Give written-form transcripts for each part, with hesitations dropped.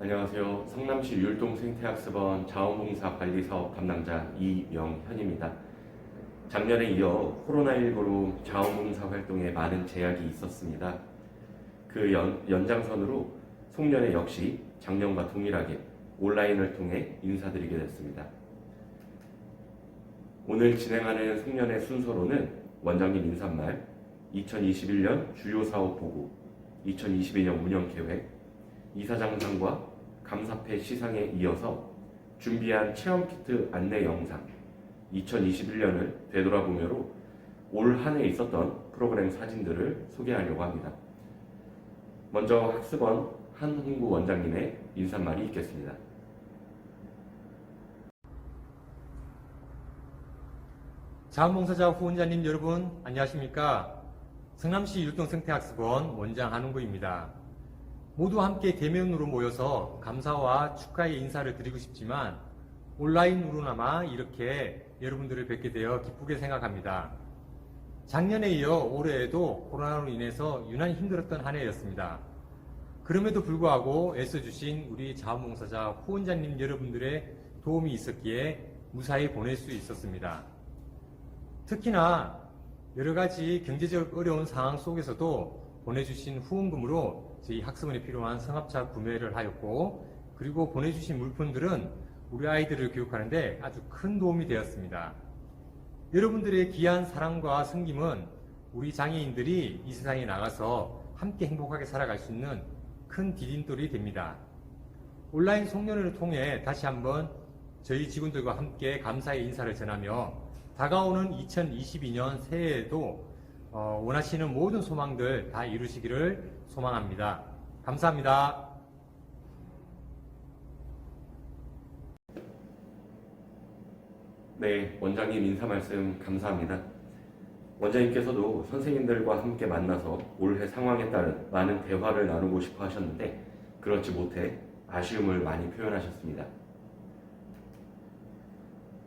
안녕하세요. 성남시 율동생태학습원 자원봉사관리사업 담당자 이명현입니다. 작년에 이어 코로나19로 자원봉사 활동에 많은 제약이 있었습니다. 그 연장선으로 송년회 역시 작년과 동일하게 온라인을 통해 인사드리게 됐습니다. 오늘 진행하는 송년회 순서로는 원장님 인사말, 2021년 주요 사업 보고, 2022년 운영 계획, 이사장상과 감사패 시상에 이어서 준비한 체험키트 안내 영상, 2021년을 되돌아보며로 올 한 해 있었던 프로그램 사진들을 소개하려고 합니다. 먼저 학습원 한홍구 원장님의 인사말이 있겠습니다. 자원봉사자 후원자님 여러분 안녕하십니까? 성남시 율동생태학습원 원장 한홍구입니다. 모두 함께 대면으로 모여서 감사와 축하의 인사를 드리고 싶지만 온라인으로나마 이렇게 여러분들을 뵙게 되어 기쁘게 생각합니다. 작년에 이어 올해에도 코로나로 인해서 유난히 힘들었던 한 해였습니다. 그럼에도 불구하고 애써주신 우리 자원봉사자 후원자님 여러분들의 도움이 있었기에 무사히 보낼 수 있었습니다. 특히나 여러가지 경제적 어려운 상황 속에서도 보내주신 후원금으로 저희 학습원에 필요한 성합차 구매를 하였고, 그리고 보내주신 물품들은 우리 아이들을 교육하는데 아주 큰 도움이 되었습니다. 여러분들의 귀한 사랑과 섬김은 우리 장애인들이 이 세상에 나가서 함께 행복하게 살아갈 수 있는 큰 디딤돌이 됩니다. 온라인 송년회를 통해 다시 한번 저희 직원들과 함께 감사의 인사를 전하며 다가오는 2022년 새해에도 원하시는 모든 소망들 다 이루시기를 소망합니다. 감사합니다. 네, 원장님 인사 말씀 감사합니다. 원장님께서도 선생님들과 함께 만나서 올해 상황에 따른 많은 대화를 나누고 싶어 하셨는데 그렇지 못해 아쉬움을 많이 표현하셨습니다.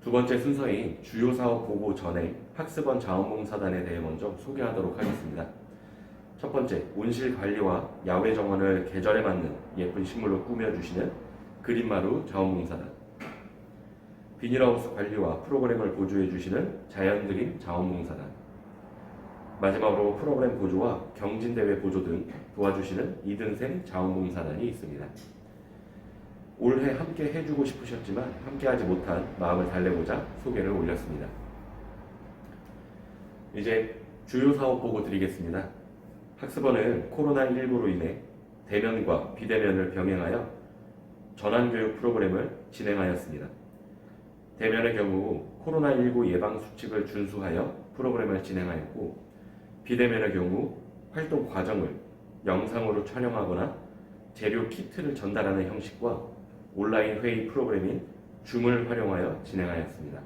두 번째 순서인 주요 사업 보고 전에 학습원 자원봉사단에 대해 먼저 소개하도록 하겠습니다. 첫 번째, 온실 관리와 야외 정원을 계절에 맞는 예쁜 식물로 꾸며주시는 그린마루 자원봉사단, 비닐하우스 관리와 프로그램을 보조해주시는 자연드림 자원봉사단, 마지막으로 프로그램 보조와 경진대회 보조 등 도와주시는 이든샘 자원봉사단이 있습니다. 올해 함께 해주고 싶으셨지만 함께하지 못한 마음을 달래고자 소개를 올렸습니다. 이제 주요 사업 보고 드리겠습니다. 학습원은 코로나19로 인해 대면과 비대면을 병행하여 전환교육 프로그램을 진행하였습니다. 대면의 경우 코로나19 예방 수칙을 준수하여 프로그램을 진행하였고, 비대면의 경우 활동 과정을 영상으로 촬영하거나 재료 키트를 전달하는 형식과 온라인 회의 프로그램인 줌을 활용하여 진행하였습니다.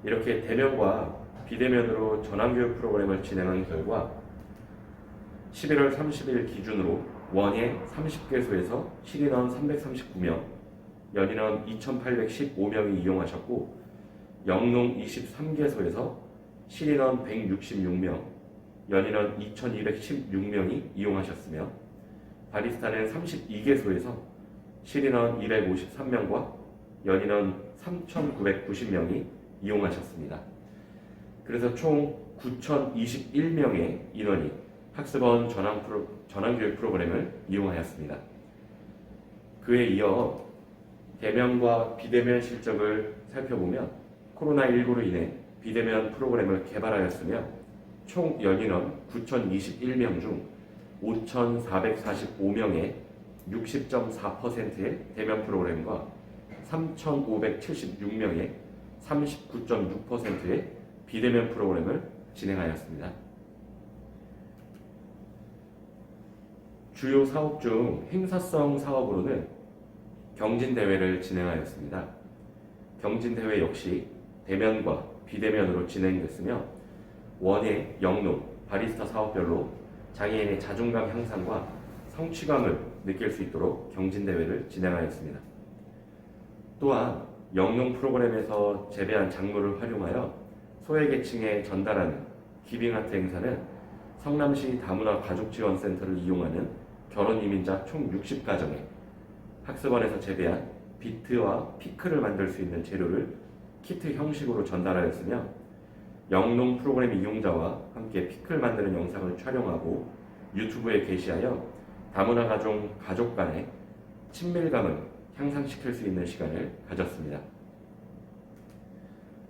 이렇게 대면과 비대면으로 전환교육 프로그램을 진행한 결과 11월 30일 기준으로 원예 30개소에서 실인원 339명, 연인원 2,815명이 이용하셨고, 영농 23개소에서 실인원 166명, 연인원 2,216명이 이용하셨으며, 바리스타는 32개소에서 실인원 253명과 연인원 3,990명이 이용하셨습니다. 그래서 총 9,021명의 인원이 학습원 전환교육 프로그램을 이용하였습니다. 그에 이어 대면과 비대면 실적을 살펴보면 코로나19로 인해 비대면 프로그램을 개발하였으며 총 연인원 9,021명 중 5,445명의 60.4%의 대면 프로그램과 3,576명의 39.6%의 비대면 프로그램을 진행하였습니다. 주요 사업 중 행사성 사업으로는 경진대회를 진행하였습니다. 경진대회 역시 대면과 비대면으로 진행됐으며 원예, 영농, 바리스타 사업별로 장애인의 자존감 향상과 성취감을 느낄 수 있도록 경진대회를 진행하였습니다. 또한 영농 프로그램에서 재배한 작물을 활용하여 소외계층에 전달하는 기빙아트 행사는 성남시 다문화 가족지원센터를 이용하는 결혼이민자 총 60가정에 학습원에서 재배한 비트와 피클을 만들 수 있는 재료를 키트 형식으로 전달하였으며 영농 프로그램 이용자와 함께 피클 만드는 영상을 촬영하고 유튜브에 게시하여 다문화 가족 간의 친밀감을 향상시킬 수 있는 시간을 가졌습니다.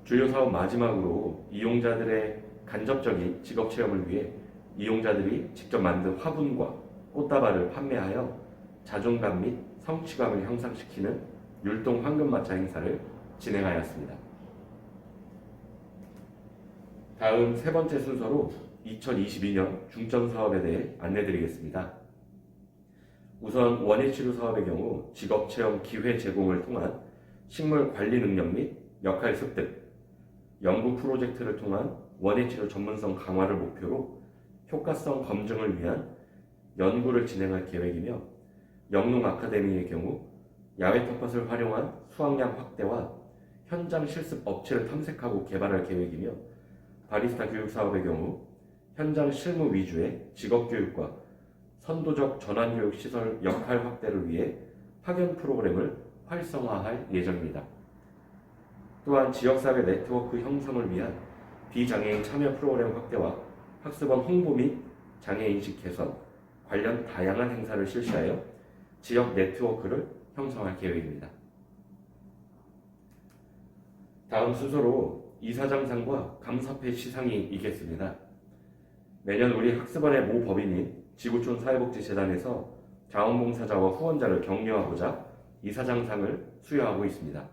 주요 사업 마지막으로 이용자들의 간접적인 직업 체험을 위해 이용자들이 직접 만든 화분과 꽃다발을 판매하여 자존감 및 성취감을 향상시키는 율동 황금마차 행사를 진행하였습니다. 다음 세 번째 순서로 2022년 중점 사업에 대해 안내드리겠습니다. 우선 원예치료 사업의 경우 직업체험 기회 제공을 통한 식물 관리 능력 및 역할 습득, 연구 프로젝트를 통한 원예치료 전문성 강화를 목표로 효과성 검증을 위한 연구를 진행할 계획이며 영농 아카데미의 경우 야외 텃밭을 활용한 수확량 확대와 현장 실습 업체를 탐색하고 개발할 계획이며 바리스타 교육 사업의 경우 현장 실무 위주의 직업 교육과 선도적 전환 교육 시설 역할 확대를 위해 파견 프로그램을 활성화할 예정입니다. 또한 지역사회 네트워크 형성을 위한 비장애인 참여 프로그램 확대와 학습원 홍보 및 장애인식 개선 관련 다양한 행사를 실시하여 지역 네트워크를 형성할 계획입니다. 다음 순서로 이사장상과 감사패 시상이 있겠습니다. 매년 우리 학습원의 모 법인인 지구촌 사회복지재단에서 자원봉사자와 후원자를 격려하고자 이사장상을 수여하고 있습니다.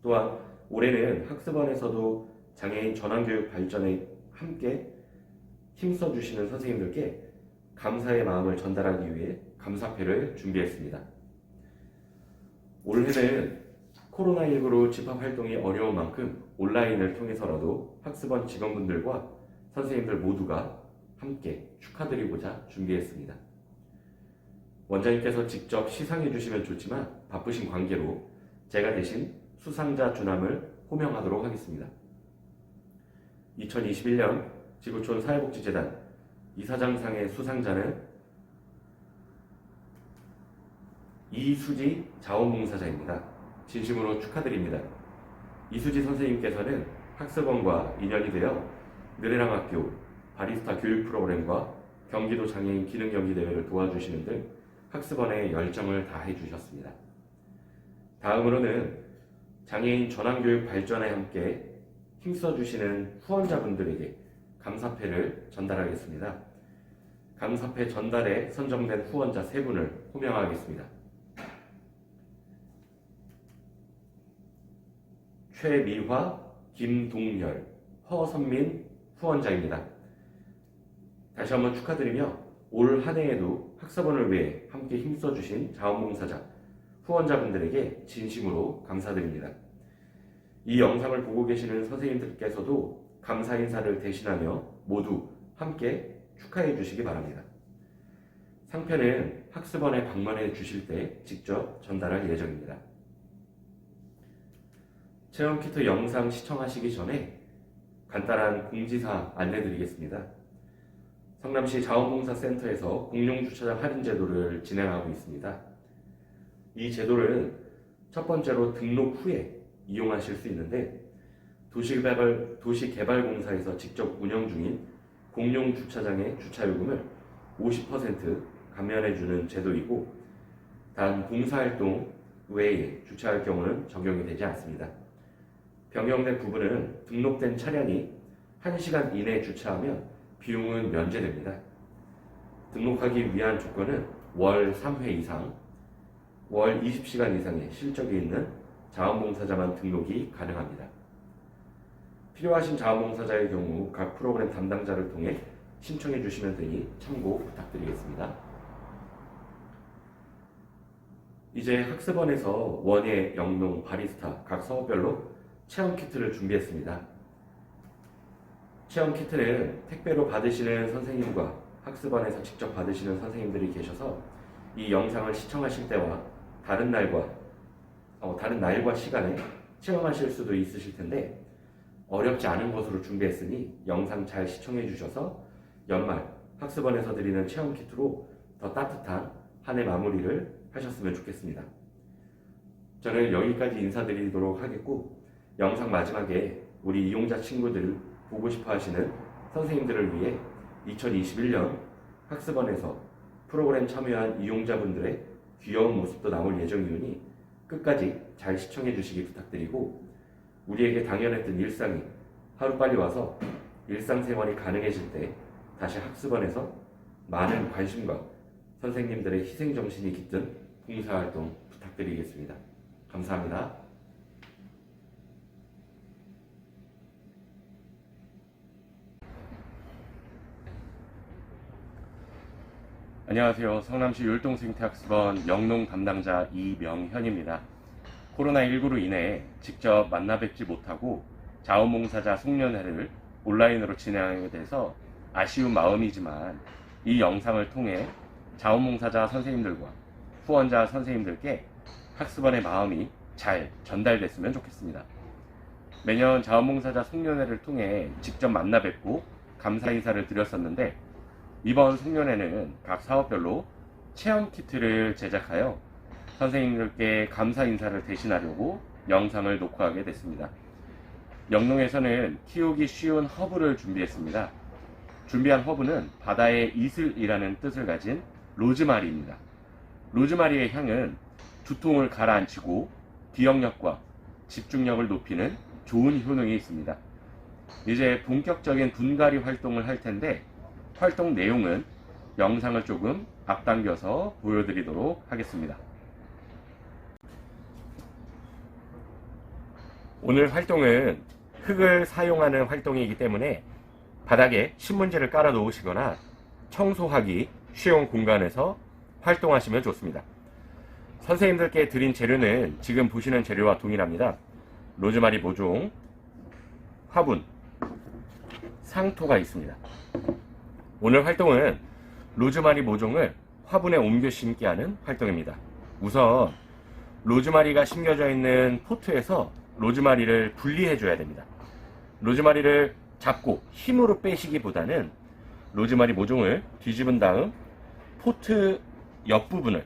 또한 올해는 학습원에서도 장애인 전환교육 발전에 함께 힘써주시는 선생님들께 감사의 마음을 전달하기 위해 감사패를 준비했습니다. 올해는 코로나19로 집합활동이 어려운 만큼 온라인을 통해서라도 학습원 직원분들과 선생님들 모두가 함께 축하드리고자 준비했습니다. 원장님께서 직접 시상해 주시면 좋지만 바쁘신 관계로 제가 대신 수상자 주남을 호명하도록 하겠습니다. 2021년 지구촌 사회복지재단 이사장상의 수상자는 이수지 자원봉사자입니다. 진심으로 축하드립니다. 이수지 선생님께서는 학습원과 인연이 되어 느레랑학교 바리스타 교육 프로그램과 경기도 장애인 기능경기대회를 도와주시는 등 학습원에 열정을 다해 주셨습니다. 다음으로는 장애인 전환교육 발전에 함께 힘써주시는 후원자분들에게 감사패를 전달하겠습니다. 감사패 전달에 선정된 후원자 3분을 호명하겠습니다. 최미화, 김동열, 허선민 후원자입니다. 다시 한번 축하드리며 올 한 해에도 학습원을 위해 함께 힘써주신 자원봉사자, 후원자분들에게 진심으로 감사드립니다. 이 영상을 보고 계시는 선생님들께서도 감사 인사를 대신하며 모두 함께 축하해 주시기 바랍니다. 상패는 학습원에 방문해 주실 때 직접 전달할 예정입니다. 체험키트 영상 시청하시기 전에 간단한 공지사 안내드리겠습니다. 성남시 자원봉사센터에서 공용주차장 할인 제도를 진행하고 있습니다. 이 제도를 첫 번째로 등록 후에 이용하실 수 있는데 도시개발공사에서 직접 운영 중인 공용주차장의 주차요금을 50% 감면해주는 제도이고 단 봉사활동 외에 주차할 경우는 적용이 되지 않습니다. 변경된 부분은 등록된 차량이 1시간 이내에 주차하면 비용은 면제됩니다. 등록하기 위한 조건은 월 3회 이상, 월 20시간 이상의 실적이 있는 자원봉사자만 등록이 가능합니다. 필요하신 자원봉사자의 경우 각 프로그램 담당자를 통해 신청해 주시면 되니 참고 부탁드리겠습니다. 이제 학습원에서 원예, 영농, 바리스타 각 사업별로 체험키트를 준비했습니다. 체험키트는 택배로 받으시는 선생님과 학습원에서 직접 받으시는 선생님들이 계셔서 이 영상을 시청하실 때와 다른 날과 시간에 체험하실 수도 있으실 텐데 어렵지 않은 것으로 준비했으니 영상 잘 시청해 주셔서 연말 학습원에서 드리는 체험키트로 더 따뜻한 한 해 마무리를 하셨으면 좋겠습니다. 저는 여기까지 인사드리도록 하겠고, 영상 마지막에 우리 이용자 친구들 보고 싶어 하시는 선생님들을 위해 2021년 학습원에서 프로그램 참여한 이용자분들의 귀여운 모습도 나올 예정이오니 끝까지 잘 시청해 주시기 부탁드리고, 우리에게 당연했던 일상이 하루빨리 와서 일상생활이 가능해질 때 다시 학습원에서 많은 관심과 선생님들의 희생정신이 깃든 봉사활동 부탁드리겠습니다. 감사합니다. 안녕하세요. 성남시 율동생태학습원 영농 담당자 이명현입니다. 코로나19로 인해 직접 만나 뵙지 못하고 자원봉사자 송년회를 온라인으로 진행하게 돼서 아쉬운 마음이지만, 이 영상을 통해 자원봉사자 선생님들과 후원자 선생님들께 학습원의 마음이 잘 전달됐으면 좋겠습니다. 매년 자원봉사자 송년회를 통해 직접 만나 뵙고 감사 인사를 드렸었는데, 이번 송년회는 각 사업별로 체험 키트를 제작하여 선생님들께 감사 인사를 대신하려고 영상을 녹화하게 됐습니다. 영농에서는 키우기 쉬운 허브를 준비했습니다. 준비한 허브는 바다의 이슬이라는 뜻을 가진 로즈마리입니다. 로즈마리의 향은 두통을 가라앉히고 기억력과 집중력을 높이는 좋은 효능이 있습니다. 이제 본격적인 분갈이 활동을 할 텐데, 활동 내용은 영상을 조금 앞당겨서 보여드리도록 하겠습니다. 오늘 활동은 흙을 사용하는 활동이기 때문에 바닥에 신문지를 깔아 놓으시거나 청소하기 쉬운 공간에서 활동하시면 좋습니다. 선생님들께 드린 재료는 지금 보시는 재료와 동일합니다. 로즈마리 모종, 화분, 상토가 있습니다. 오늘 활동은 로즈마리 모종을 화분에 옮겨 심게 하는 활동입니다. 우선 로즈마리가 심겨져 있는 포트에서 로즈마리를 분리해 줘야 됩니다. 로즈마리를 잡고 힘으로 빼시기보다는 로즈마리 모종을 뒤집은 다음 포트 옆부분을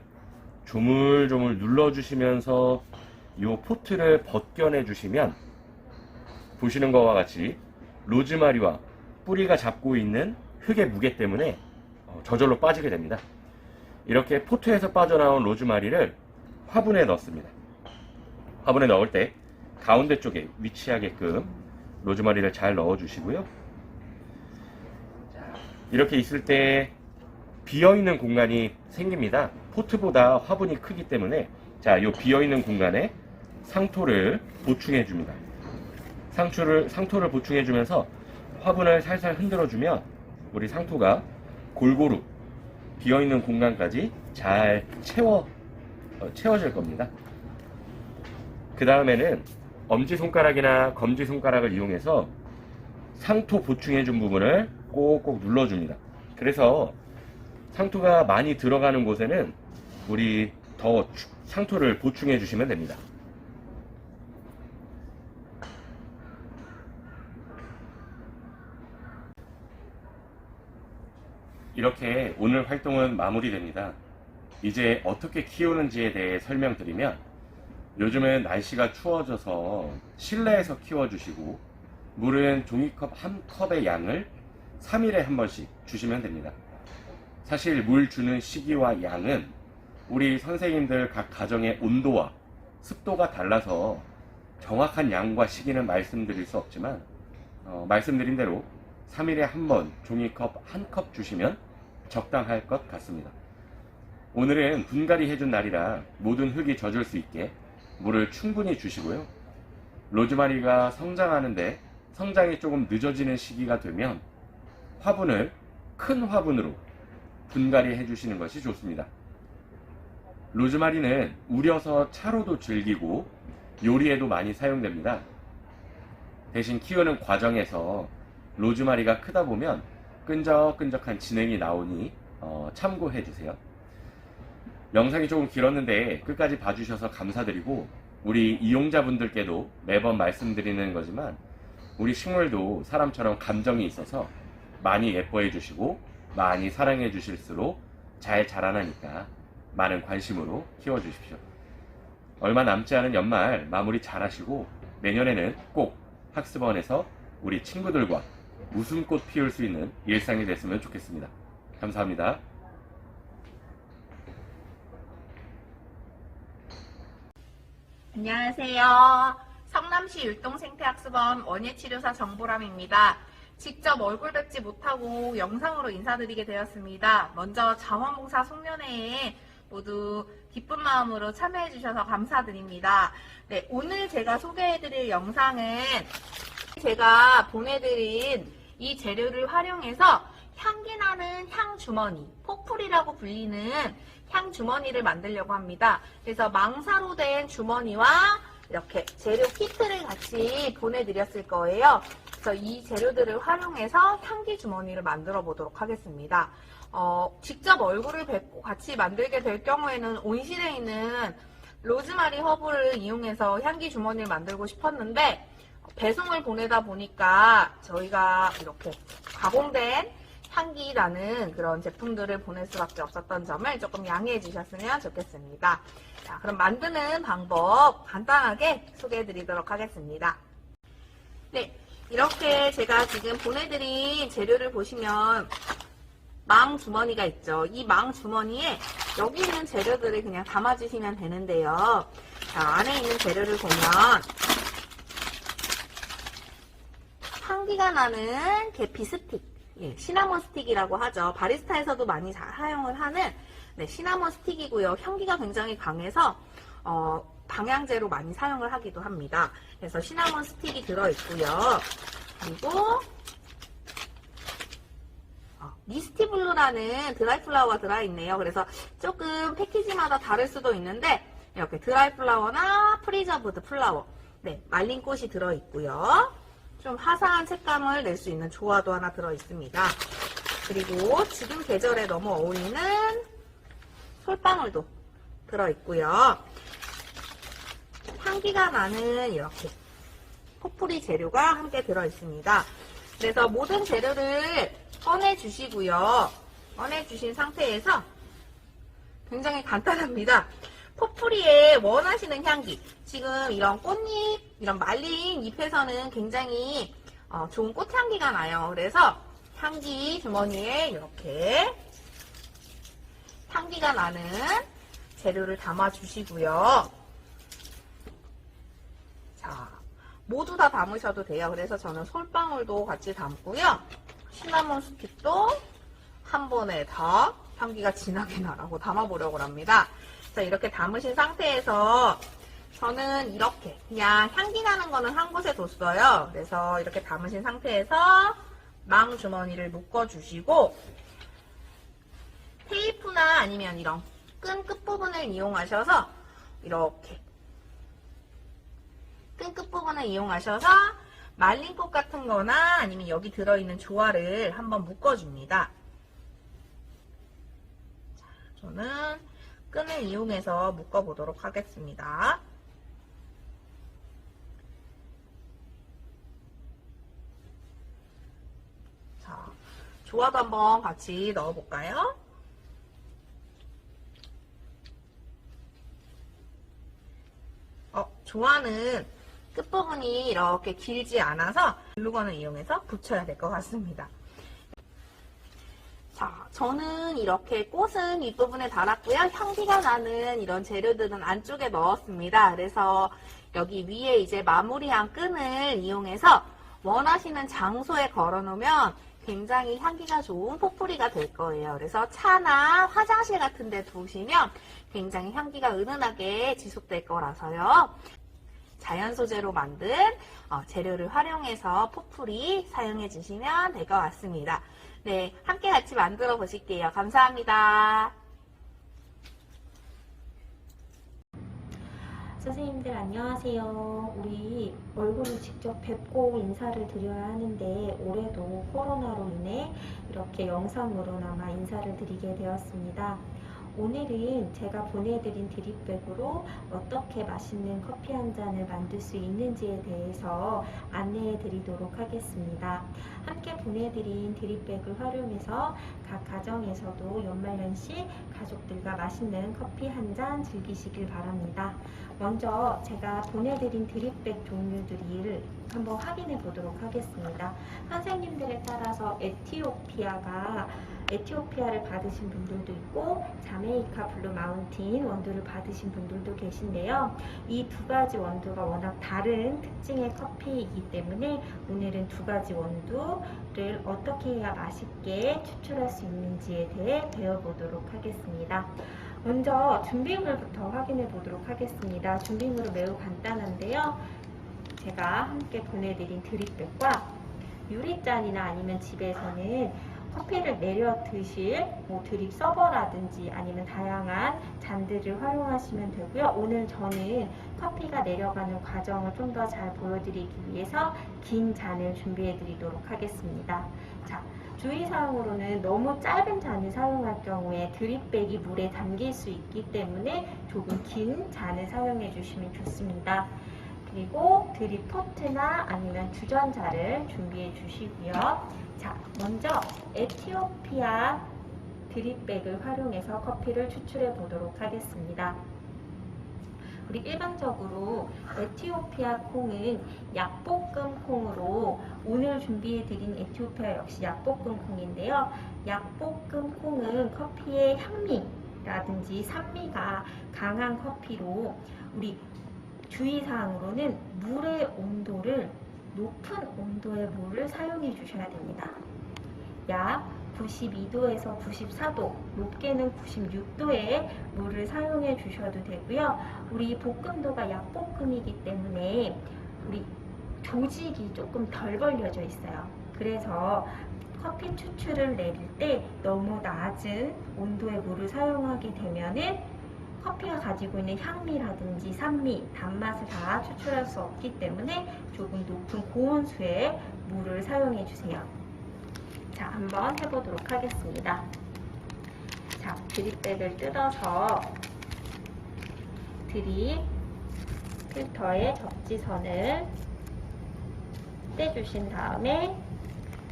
조물조물 눌러주시면서 이 포트를 벗겨내 주시면, 보시는 것과 같이 로즈마리와 뿌리가 잡고 있는 흙의 무게 때문에 저절로 빠지게 됩니다. 이렇게 포트에서 빠져나온 로즈마리를 화분에 넣습니다. 화분에 넣을 때 가운데 쪽에 위치하게끔 로즈마리를 잘 넣어 주시고요. 이렇게 있을 때 비어있는 공간이 생깁니다. 포트보다 화분이 크기 때문에, 이 비어있는 공간에 상토를 보충해 줍니다. 상토를 보충해 주면서 화분을 살살 흔들어 주면 우리 상토가 골고루 비어있는 공간까지 잘 채워질 겁니다. 그 다음에는 엄지손가락이나 검지손가락을 이용해서 상토 보충해 준 부분을 꼭꼭 눌러줍니다. 그래서 상토가 많이 들어가는 곳에는 우리 더 상토를 보충해 주시면 됩니다. 이렇게 오늘 활동은 마무리됩니다. 이제 어떻게 키우는지에 대해 설명드리면, 요즘은 날씨가 추워져서 실내에서 키워주시고, 물은 종이컵 한 컵의 양을 3일에 한 번씩 주시면 됩니다. 사실 물 주는 시기와 양은 우리 선생님들 각 가정의 온도와 습도가 달라서 정확한 양과 시기는 말씀드릴 수 없지만, 말씀드린 대로 3일에 한 번 종이컵 한 컵 주시면 적당할 것 같습니다. 오늘은 분갈이 해준 날이라 모든 흙이 젖을 수 있게 물을 충분히 주시고요. 로즈마리가 성장하는데 성장이 조금 늦어지는 시기가 되면 화분을 큰 화분으로 분갈이 해주시는 것이 좋습니다. 로즈마리는 우려서 차로도 즐기고 요리에도 많이 사용됩니다. 대신 키우는 과정에서 로즈마리가 크다 보면 끈적끈적한 진액이 나오니 참고해 주세요. 영상이 조금 길었는데 끝까지 봐주셔서 감사드리고, 우리 이용자분들께도 매번 말씀드리는 거지만 우리 식물도 사람처럼 감정이 있어서 많이 예뻐해 주시고 많이 사랑해 주실수록 잘 자라나니까 많은 관심으로 키워주십시오. 얼마 남지 않은 연말 마무리 잘 하시고 내년에는 꼭 학습원에서 우리 친구들과 웃음꽃 피울 수 있는 일상이 됐으면 좋겠습니다. 감사합니다. 안녕하세요. 성남시 율동생태학습원 원예치료사 정보람입니다. 직접 얼굴 뵙지 못하고 영상으로 인사드리게 되었습니다. 먼저 자원봉사 송년회에 모두 기쁜 마음으로 참여해 주셔서 감사드립니다. 네, 오늘 제가 소개해드릴 영상은 제가 보내드린 이 재료를 활용해서 향기나는 향주머니, 포풀이라고 불리는 향주머니를 만들려고 합니다. 그래서 망사로 된 주머니와 이렇게 재료 키트를 같이 보내드렸을 거예요. 그래서 이 재료들을 활용해서 향기 주머니를 만들어 보도록 하겠습니다. 직접 얼굴을 뵙고 같이 만들게 될 경우에는 온실에 있는 로즈마리 허브를 이용해서 향기 주머니를 만들고 싶었는데 배송을 보내다 보니까 저희가 이렇게 가공된 향기 나는 그런 제품들을 보낼 수밖에 없었던 점을 조금 양해해 주셨으면 좋겠습니다. 자, 그럼 만드는 방법 간단하게 소개해 드리도록 하겠습니다. 네, 이렇게 제가 지금 보내드린 재료를 보시면 망 주머니가 있죠. 이 망 주머니에 여기 있는 재료들을 그냥 담아주시면 되는데요. 자, 안에 있는 재료를 보면 향기가 나는 계피 스틱, 시나몬 스틱이라고 하죠. 바리스타에서도 많이 사용을 하는 시나몬 스틱이고요. 향기가 굉장히 강해서 방향제로 많이 사용을 하기도 합니다. 그래서 시나몬 스틱이 들어있고요. 그리고 미스티블루라는 드라이 플라워가 들어있네요. 그래서 조금 패키지마다 다를 수도 있는데 이렇게 드라이 플라워나 프리저브드 플라워, 말린 꽃이 들어있고요. 좀 화사한 색감을 낼 수 있는 조화도 하나 들어있습니다. 그리고 지금 계절에 너무 어울리는 솔방울도 들어있고요. 향기가 나는 이렇게 포풀이 재료가 함께 들어있습니다. 그래서 모든 재료를 꺼내주시고요. 꺼내주신 상태에서 굉장히 간단합니다. 포풀이에 원하시는 향기, 지금 이런 꽃잎, 이런 말린 잎에서는 굉장히 좋은 꽃향기가 나요. 그래서 향기 주머니에 이렇게 향기가 나는 재료를 담아주시고요. 자, 모두 다 담으셔도 돼요. 그래서 저는 솔방울도 같이 담고요. 시나몬 스틱도 한 번에 다 향기가 진하게 나라고 담아보려고 합니다. 자, 이렇게 담으신 상태에서 저는 이렇게 그냥 향기 나는 거는 한 곳에 뒀어요. 그래서 이렇게 담으신 상태에서 망 주머니를 묶어주시고 테이프나 아니면 이런 끈 끝부분을 이용하셔서 이렇게 끈 끝부분을 이용하셔서 말린 꽃 같은 거나 아니면 여기 들어있는 조화를 한번 묶어줍니다. 자, 저는 끈을 이용해서 묶어보도록 하겠습니다. 자, 조화도 한번 같이 넣어볼까요? 조화는 끝부분이 이렇게 길지 않아서 글루건을 이용해서 붙여야 될 것 같습니다. 자, 저는 이렇게 꽃은 윗부분에 달았고요. 향기가 나는 이런 재료들은 안쪽에 넣었습니다. 그래서 여기 위에 이제 마무리한 끈을 이용해서 원하시는 장소에 걸어놓으면 굉장히 향기가 좋은 포풀이가 될 거예요. 그래서 차나 화장실 같은 데 두시면 굉장히 향기가 은은하게 지속될 거라서요. 자연 소재로 만든 재료를 활용해서 포풀이 사용해 주시면 될 것 같습니다. 네, 함께 같이 만들어 보실게요. 감사합니다. 선생님들 안녕하세요. 우리 얼굴을 직접 뵙고 인사를 드려야 하는데 올해도 코로나로 인해 이렇게 영상으로나마 인사를 드리게 되었습니다. 오늘은 제가 보내드린 드립백으로 어떻게 맛있는 커피 한 잔을 만들 수 있는지에 대해서 안내해 드리도록 하겠습니다. 함께 보내드린 드립백을 활용해서 각 가정에서도 연말연시 가족들과 맛있는 커피 한 잔 즐기시길 바랍니다. 먼저 제가 보내드린 드립백 종류들을 한번 확인해 보도록 하겠습니다. 선생님들에 따라서 에티오피아를 받으신 분들도 있고 자메이카 블루 마운틴 원두를 받으신 분들도 계신데요. 이 두 가지 원두가 워낙 다른 특징의 커피이기 때문에 오늘은 두 가지 원두를 어떻게 해야 맛있게 추출할 수 있는지에 대해 배워보도록 하겠습니다. 먼저 준비물부터 확인해 보도록 하겠습니다. 준비물은 매우 간단한데요. 제가 함께 보내드린 드립백과 유리잔이나 아니면 집에서는 커피를 내려 드실 드립 서버라든지 아니면 다양한 잔들을 활용하시면 되고요. 오늘 저는 커피가 내려가는 과정을 좀 더 잘 보여드리기 위해서 긴 잔을 준비해 드리도록 하겠습니다. 자, 주의사항으로는 너무 짧은 잔을 사용할 경우에 드립백이 물에 잠길 수 있기 때문에 조금 긴 잔을 사용해 주시면 좋습니다. 그리고 드립 포트나 아니면 주전자를 준비해 주시고요. 자, 먼저 에티오피아 드립백을 활용해서 커피를 추출해 보도록 하겠습니다. 우리 일반적으로 에티오피아 콩은 약볶음 콩으로 오늘 준비해 드린 에티오피아 역시 약볶음 콩인데요. 약볶음 콩은 커피의 향미라든지 산미가 강한 커피로 우리 주의사항으로는 물의 온도를 높은 온도의 물을 사용해 주셔야 됩니다. 약 92도에서 94도, 높게는 96도의 물을 사용해 주셔도 되고요. 우리 볶음도가 약볶음이기 때문에 우리 조직이 조금 덜 벌려져 있어요. 그래서 커피 추출을 내릴 때 너무 낮은 온도의 물을 사용하게 되면은 커피가 가지고 있는 향미라든지 산미, 단맛을 다 추출할 수 없기 때문에 조금 높은 고온수의 물을 사용해 주세요. 자, 한번 해보도록 하겠습니다. 자, 드립백을 뜯어서 드립 필터에 접지선을 떼주신 다음에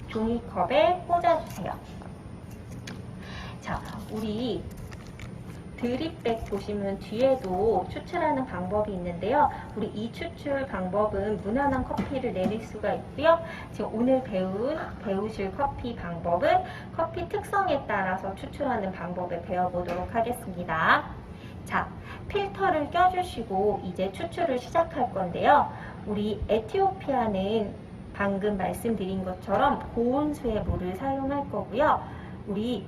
종이컵에 꽂아주세요. 자, 우리 드립백 보시면 뒤에도 추출하는 방법이 있는데요. 우리 이 추출 방법은 무난한 커피를 내릴 수가 있고요. 지금 오늘 배우실 커피 방법은 커피 특성에 따라서 추출하는 방법을 배워보도록 하겠습니다. 자, 필터를 껴주시고 이제 추출을 시작할 건데요. 우리 에티오피아는 방금 말씀드린 것처럼 고온수의 물을 사용할 거고요. 우리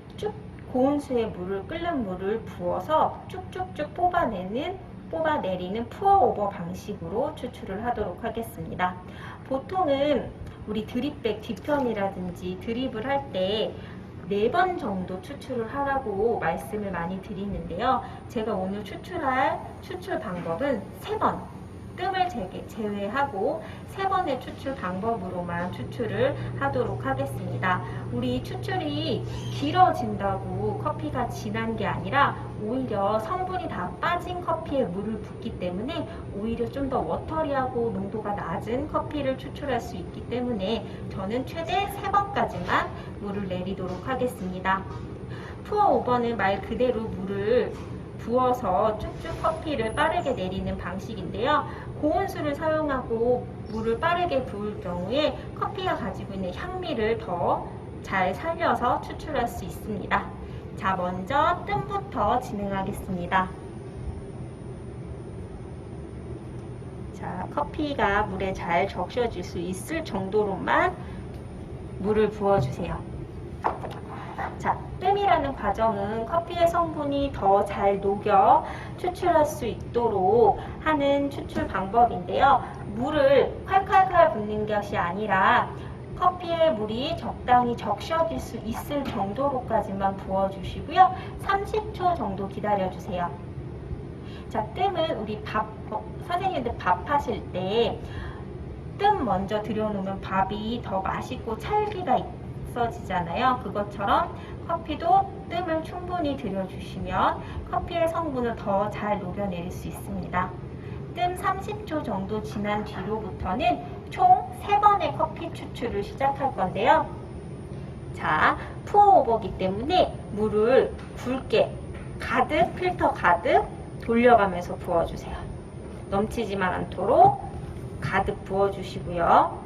고온수의 물을 끓는 물을 부어서 쭉쭉쭉 뽑아내리는 푸어오버 방식으로 추출을 하도록 하겠습니다. 보통은 우리 드립백 뒤편이라든지 드립을 할 때 4번 정도 추출을 하라고 말씀을 많이 드리는데요. 제가 오늘 추출할 추출 방법은 3번, 뜸을 제외하고 3번의 추출 방법으로만 추출을 하도록 하겠습니다. 우리 추출이 길어진다고 커피가 진한 게 아니라 오히려 성분이 다 빠진 커피에 물을 붓기 때문에 오히려 좀 더 워터리하고 농도가 낮은 커피를 추출할 수 있기 때문에 저는 최대 3번까지만 물을 내리도록 하겠습니다. 푸어 오버는 말 그대로 물을 부어서 쭉쭉 커피를 빠르게 내리는 방식인데요. 고온수를 사용하고 물을 빠르게 부을 경우에 커피가 가지고 있는 향미를 더 잘 살려서 추출할 수 있습니다. 자, 먼저 뜸부터 진행하겠습니다. 자, 커피가 물에 잘 적셔질 수 있을 정도로만 물을 부어주세요. 자, 뜸이라는 과정은 커피의 성분이 더 잘 녹여 추출할 수 있도록 하는 추출 방법인데요. 물을 콸콸콸 붓는 것이 아니라 커피의 물이 적당히 적셔질 수 있을 정도로까지만 부어주시고요. 30초 정도 기다려주세요. 자, 뜸은 우리 선생님들 밥 하실 때 뜸 먼저 들여놓으면 밥이 더 맛있고 찰기가 있어지잖아요. 그것처럼 커피도 뜸을 충분히 들여주시면 커피의 성분을 더 잘 녹여낼 수 있습니다. 뜸 30초 정도 지난 뒤로부터는 총 3번의 커피 추출을 시작할 건데요. 자, 푸어오버기 때문에 물을 굵게 가득, 필터 가득 돌려가면서 부어주세요. 넘치지만 않도록 가득 부어주시고요.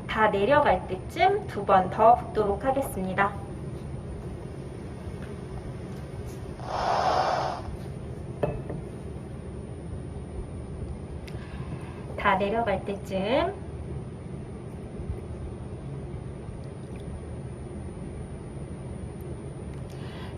다 내려갈 때쯤 2번 더 붓도록 하겠습니다. 다 내려갈 때쯤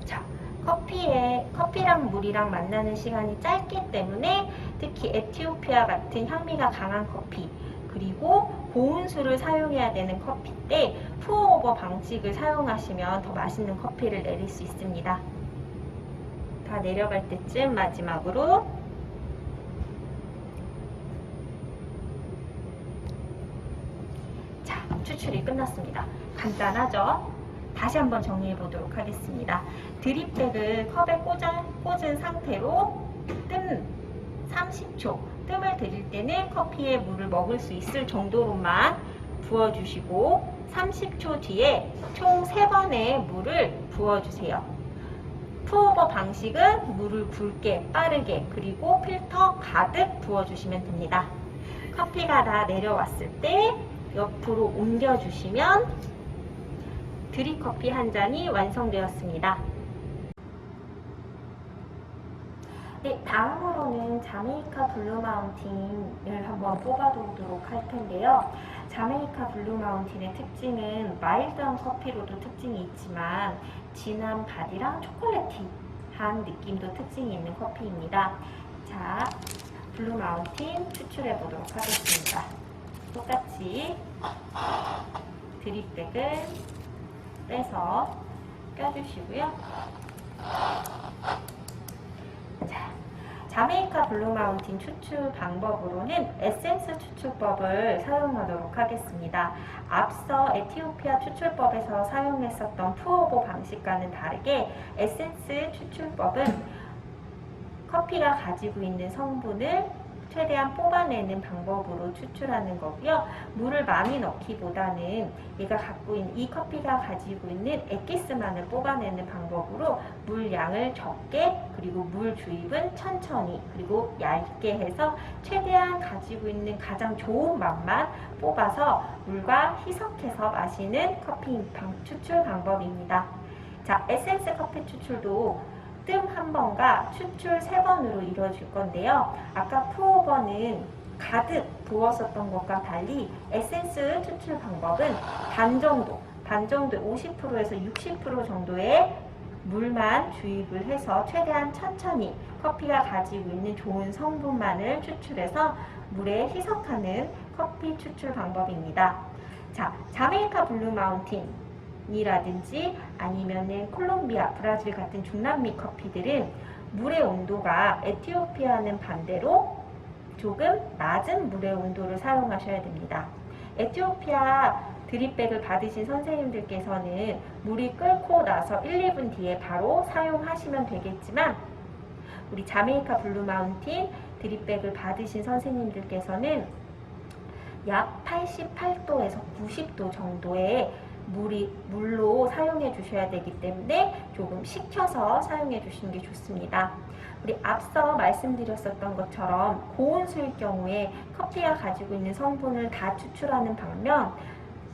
자, 커피랑 물이랑 만나는 시간이 짧기 때문에 특히 에티오피아 같은 향미가 강한 커피 그리고 고운 술을 사용해야 되는 커피 때 푸어오버 방식을 사용하시면 더 맛있는 커피를 내릴 수 있습니다. 다 내려갈 때쯤 마지막으로 자, 추출이 끝났습니다. 간단하죠? 다시 한번 정리해 보도록 하겠습니다. 드립백을 컵에 꽂은 상태로 뜸 30초 뜸을 들일 때는 커피에 물을 먹을 수 있을 정도로만 부어주시고 30초 뒤에 총 3번의 물을 부어주세요. 푸어오버 방식은 물을 굵게 빠르게 그리고 필터 가득 부어주시면 됩니다. 커피가 다 내려왔을 때 옆으로 옮겨주시면 드립커피 한 잔이 완성되었습니다. 네, 다음으로는 자메이카 블루 마운틴을 한번 뽑아보도록 할 텐데요. 자메이카 블루 마운틴의 특징은 마일드한 커피로도 특징이 있지만 진한 바디랑 초콜릿한 느낌도 특징이 있는 커피입니다. 자, 블루 마운틴 추출해 보도록 하겠습니다. 똑같이 드립백을 빼서 껴주시고요. 자, 자메이카 블루 마운틴 추출 방법으로는 에센스 추출법을 사용하도록 하겠습니다. 앞서 에티오피아 추출법에서 사용했었던 푸어오버 방식과는 다르게 에센스 추출법은 커피가 가지고 있는 성분을 최대한 뽑아내는 방법으로 추출하는 거고요. 물을 많이 넣기보다는 얘가 갖고 있는 이 커피가 가지고 있는 액기스만을 뽑아내는 방법으로 물 양을 적게 그리고 물 주입은 천천히 그리고 얇게 해서 최대한 가지고 있는 가장 좋은 맛만 뽑아서 물과 희석해서 마시는 커피 추출 방법입니다. 자, 에센스 커피 추출도 뜸 1번과 추출 3번으로 이루어질 건데요. 아까 푸어오버는 가득 부었었던 것과 달리 에센스 추출 방법은 반 정도 50%에서 60% 정도의 물만 주입을 해서 최대한 천천히 커피가 가지고 있는 좋은 성분만을 추출해서 물에 희석하는 커피 추출 방법입니다. 자, 자메이카 블루 마운틴 이라든지 아니면은 콜롬비아, 브라질 같은 중남미 커피들은 물의 온도가 에티오피아는 반대로 조금 낮은 물의 온도를 사용하셔야 됩니다. 에티오피아 드립백을 받으신 선생님들께서는 물이 끓고 나서 1, 2분 뒤에 바로 사용하시면 되겠지만 우리 자메이카 블루 마운틴 드립백을 받으신 선생님들께서는 약 88도에서 90도 정도의 물로 사용해 주셔야 되기 때문에 조금 식혀서 사용해 주시는 게 좋습니다. 우리 앞서 말씀드렸었던 것처럼 고온 수일 경우에 커피가 가지고 있는 성분을 다 추출하는 반면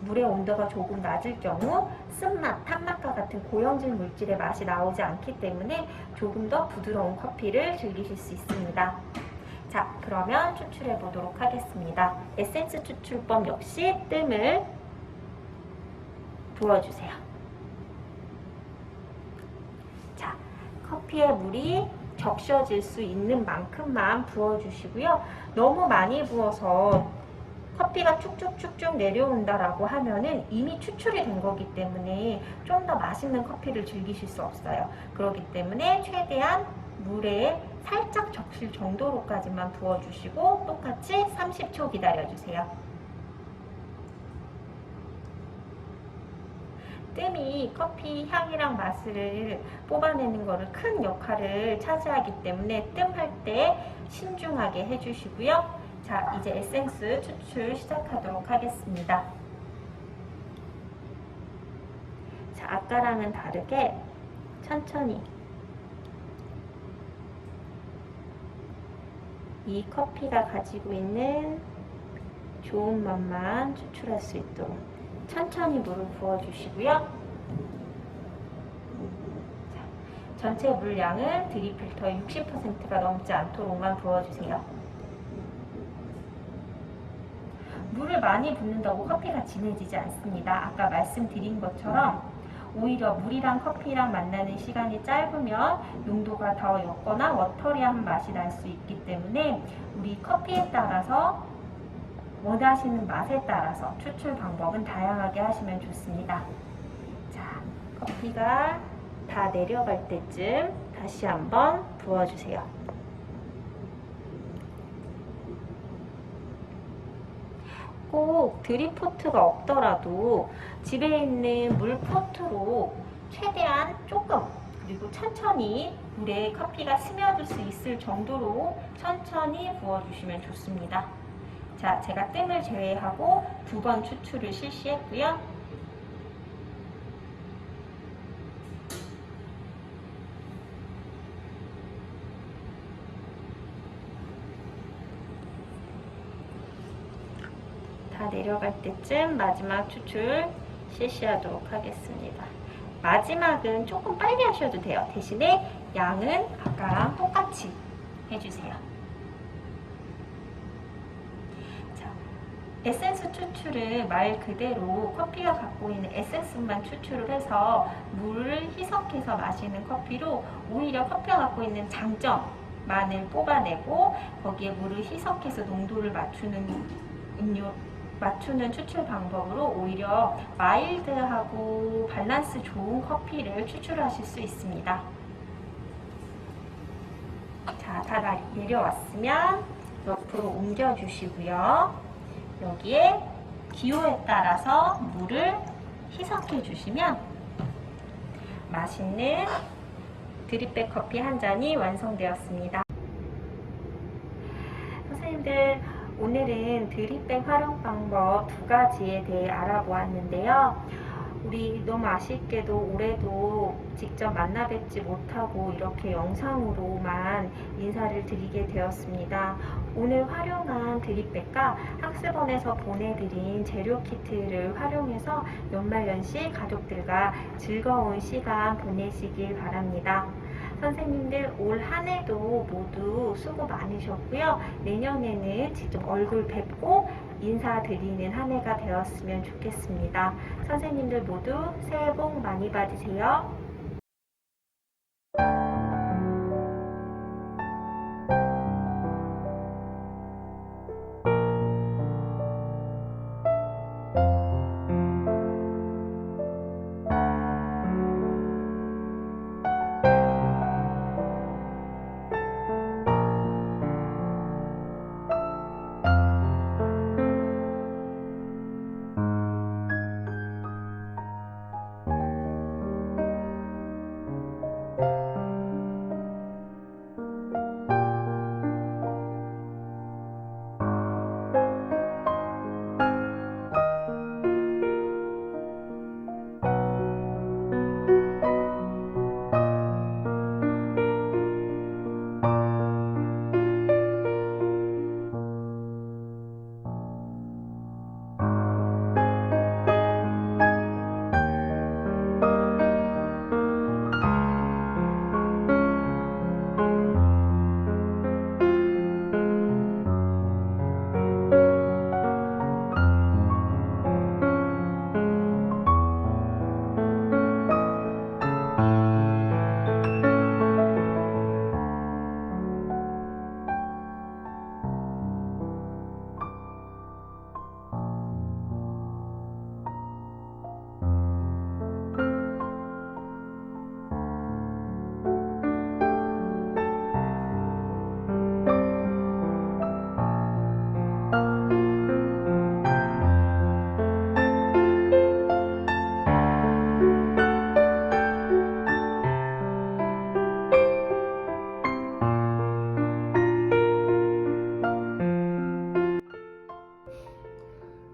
물의 온도가 조금 낮을 경우 쓴맛, 탄맛과 같은 고형질 물질의 맛이 나오지 않기 때문에 조금 더 부드러운 커피를 즐기실 수 있습니다. 자, 그러면 추출해 보도록 하겠습니다. 에센스 추출법 역시 뜸을 부어주세요. 자, 커피에 물이 적셔질 수 있는 만큼만 부어주시고요. 너무 많이 부어서 커피가 쭉쭉쭉쭉 내려온다라고 하면은 이미 추출이 된 거기 때문에 좀 더 맛있는 커피를 즐기실 수 없어요. 그렇기 때문에 최대한 물에 살짝 적실 정도로까지만 부어주시고 똑같이 30초 기다려주세요. 뜸이 커피 향이랑 맛을 뽑아내는 거를 큰 역할을 차지하기 때문에 뜸 할 때 신중하게 해주시고요. 자, 이제 에센스 추출 시작하도록 하겠습니다. 아까랑은 다르게 천천히 이 커피가 가지고 있는 좋은 맛만 추출할 수 있도록 천천히 물을 부어주시고요. 전체 물량은 드립필터 60%가 넘지 않도록만 부어주세요. 물을 많이 붓는다고 커피가 진해지지 않습니다. 아까 말씀드린 것처럼 오히려 물이랑 커피랑 만나는 시간이 짧으면 용도가 더 옅거나 워터리한 맛이 날 수 있기 때문에 우리 커피에 따라서 원하시는 맛에 따라서 추출 방법은 다양하게 하시면 좋습니다. 자, 커피가 다 내려갈 때쯤 다시 한번 부어주세요. 꼭 드립포트가 없더라도 집에 있는 물포트로 최대한 조금 그리고 천천히 물에 커피가 스며들 수 있을 정도로 천천히 부어주시면 좋습니다. 자, 제가 뜸을 제외하고 2번 추출을 실시했고요. 다 내려갈 때쯤 마지막 추출 실시하도록 하겠습니다. 마지막은 조금 빨리 하셔도 돼요. 대신에 양은 아까랑 똑같이 해주세요. 자, 에센스 추출은 말 그대로 커피가 갖고 있는 에센스만 추출을 해서 물을 희석해서 마시는 커피로 오히려 커피가 갖고 있는 장점만을 뽑아내고 거기에 물을 희석해서 농도를 맞추는 추출 방법으로 오히려 마일드하고 밸런스 좋은 커피를 추출하실 수 있습니다. 자, 다 내려왔으면 옆으로 옮겨주시고요. 여기에 기호에 따라서 물을 희석해 주시면 맛있는 드립백 커피 한 잔이 완성되었습니다. 선생님들, 오늘은 드립백 활용 방법 2가지에 대해 알아보았는데요. 우리 너무 아쉽게도 올해도 직접 만나 뵙지 못하고 이렇게 영상으로만 인사를 드리게 되었습니다. 오늘 활용한 드립백과 학습원에서 보내드린 재료 키트를 활용해서 연말연시 가족들과 즐거운 시간 보내시길 바랍니다. 선생님들 올 한 해도 모두 수고 많으셨고요. 내년에는 직접 얼굴 뵙고 인사드리는 한 해가 되었으면 좋겠습니다. 선생님들 모두 새해 복 많이 받으세요.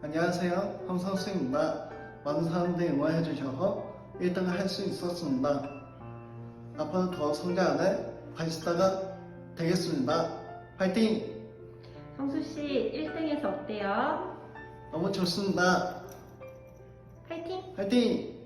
안녕하세요. 함선수입니다. 많은 사람들이 응원해 주셔서 1등을 할 수 있었습니다. 앞으로 더 성장하는 바리스타가 되겠습니다. 파이팅! 성수 씨 1등에서 어때요? 너무 좋습니다. 파이팅! 파이팅!